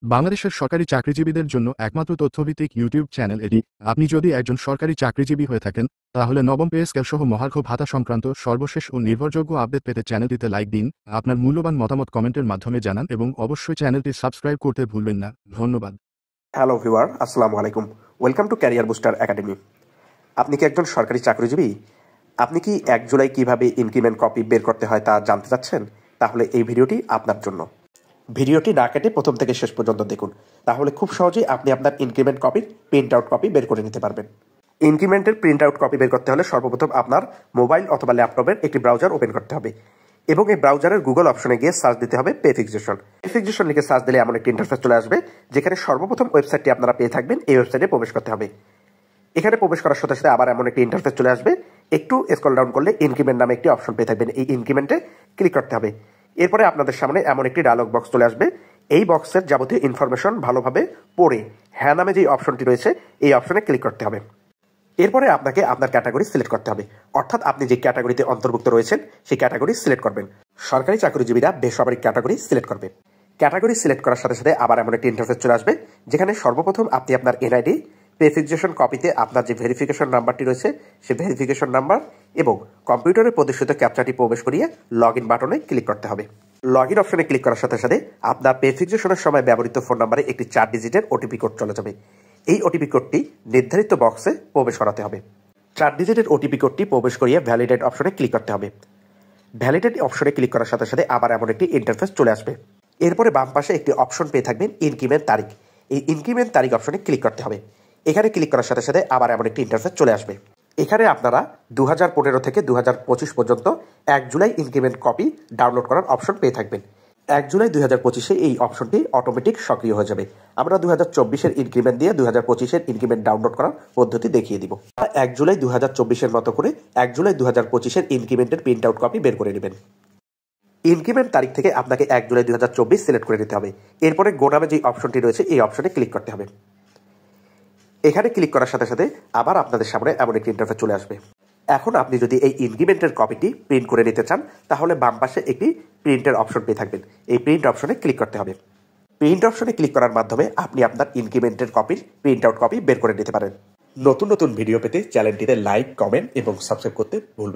বাংলাদেশের সরকারি চাকরিজীবীদের জন্য একমাত্র তথ্যভিত্তিক ইউটিউব চ্যানেল এটি। আপনি যদি একজন সরকারি চাকরিজীবী হয়ে থাকেন, তাহলে নবম পে স্কেল সহ মহার্ঘ ভাতা সংক্রান্ত সর্বশেষ ও নির্ভরযোগ্য আপডেট পেতে চ্যানেলটিতে লাইক দিন, আপনার মূল্যবান মতামত কমেন্টের মাধ্যমে জানান এবং অবশ্যই চ্যানেলটি সাবস্ক্রাইব করতে ভুলবেন না। ধন্যবাদ। হ্যালো ভিউয়ার, আসসালামু আলাইকুম। Welcome to career booster academy. আপনি কি একজন সরকারি চাকরিজীবী? আপনি কি 1 জুলাই কিভাবে ইনক্রিমেন্ট কপি বের করতে হয় তা জানতে চাচ্ছেন? তাহলে এই ভিডিওটি আপনার জন্য। ভিডিওটি না কেটে প্রথম থেকে শেষ পর্যন্ত দেখুন, তাহলে খুব সহজেই আপনি আপনার ইনক্রিমেন্ট কপির প্রিন্ট আউট কপি বের করে নিতে পারবেন। ইনক্রিমেন্টের প্রিন্ট আউট কপি বের করতে হলে সর্বপ্রথম আপনার মোবাইল অথবা ল্যাপটপের একটি ব্রাউজার ওপেন করতে হবে এবং এই ব্রাউজারের গুগল অপশনে গিয়ে সার্চ দিতে হবে পে ফিক্সেশন। পে ফিক্সেশন লিখে সার্চ দিলে এমন একটি ইন্টারফেস চলে আসবে, যেখানে সর্বপ্রথম ওয়েবসাইটটি আপনারা পেয়ে থাকবেন। এই ওয়েবসাইটে প্রবেশ করতে হবে। এখানে প্রবেশ করার সাথে সাথে আবার এমন একটি ইন্টারফেস চলে আসবে। একটু স্ক্রল ডাউন করলে ইনক্রিমেন্ট নামে একটি অপশন পেয়ে থাকবেন। এই ইনক্রিমেন্টে ক্লিক করতে হবে। এরপরে আপনাদের সামনে এমন একটি ডায়লগ বক্স চলে আসবে। এই বক্সের যাবতীয় ইনফরমেশন ভালোভাবে পড়ে হ্যাঁ নামে যে অপশনটি রয়েছে এই অপশনে ক্লিক করতে হবে। এরপরে আপনাকে আপনার ক্যাটাগরি সিলেক্ট করতে হবে, অর্থাৎ আপনি যে ক্যাটাগরিতে অন্তর্ভুক্ত রয়েছেন সেই ক্যাটাগরি সিলেক্ট করবেন। সরকারি চাকরিজীবীরা বেসরকারি ক্যাটাগরি সিলেক্ট করবে। ক্যাটাগরি সিলেক্ট করার সাথে সাথে আবার এমন একটি ইন্টারফেস চলে আসবে, যেখানে সর্বপ্রথম আপনি আপনার এনআইডি, পে ফিক্সেশন কপিতে আপনার যে ভেরিফিকেশন নাম্বারটি রয়েছে সেই ভেরিফিকেশন নাম্বার এবং কম্পিউটারে প্রদর্শিত ক্যাপচাটি প্রবেশ করিয়ে লগ ইন বাটনে ক্লিক করতে হবে। লগ ইন অপশনে ক্লিক করার সাথে সাথে আপনার পে ফিক্সেশনের সময় ব্যবহৃত ফোন নাম্বারে একটি 4 ডিজিটের ওটিপি কোড চলে যাবে। এই ওটিপি কোডটি নির্ধারিত বক্সে প্রবেশ করাতে হবে। 4 ডিজিটের ওটিপি কোডটি প্রবেশ করিয়ে ভ্যালিডেট অপশনে ক্লিক করতে হবে। ভ্যালিডেট অপশনে ক্লিক করার সাথে সাথে আবার এমন একটি ইন্টারফেস চলে আসবে। এরপরে বাম পাশে একটি অপশন পেয়ে থাকবেন ইনক্রিমেন্ট তারিখ। এই ইনক্রিমেন্ট তারিখ অপশনে ক্লিক করতে হবে। এখানে ক্লিক করার সাথে সাথে আবার এমন একটি ইন্টারফেস চলে আসবে। এখানে আপনারা 2015 থেকে 2025 পর্যন্ত 1 জুলাই ইনক্রিমেন্ট কপি ডাউনলোড করার অপশন পেয়ে থাকবেন। 1 জুলাই 2025-এ এই অপশনটি অটোমেটিক সক্রিয় হয়ে যাবে। আমরা 2024-এর ইনক্রিমেন্ট দিয়ে 2025-এর ইনক্রিমেন্ট ডাউনলোড করার পদ্ধতি দেখিয়ে দিব। 1 জুলাই 2024-এর মতো করে 1 জুলাই 2025-এর ইনক্রিমেন্টের প্রিন্ট আউট কপি বের করে নেবেন। ইনক্রিমেন্ট তারিখ থেকে আপনাকে 1 জুলাই 2024 সিলেক্ট করে নিতে হবে। এরপরে গো নামে যে অপশনটি রয়েছে এই অপশনে ক্লিক করতে হবে। এখানে ক্লিক করার সাথে সাথে আবার আপনাদের সামনে এমন একটি ইন্টারফেস চলে আসবে। এখন আপনি যদি এই ইনক্রিমেন্টের কপিটি প্রিন্ট করে নিতে চান, তাহলে বাম পাশে একটি প্রিন্টের অপশন পেয়ে থাকবেন। এই প্রিন্ট অপশনে ক্লিক করতে হবে। প্রিন্ট অপশনে ক্লিক করার মাধ্যমে আপনি আপনার ইনক্রিমেন্টের কপির প্রিন্ট আউট কপি বের করে নিতে পারেন। নতুন নতুন ভিডিও পেতে চ্যানেলটিতে লাইক, কমেন্ট এবং সাবস্ক্রাইব করতে ভুলবেন না।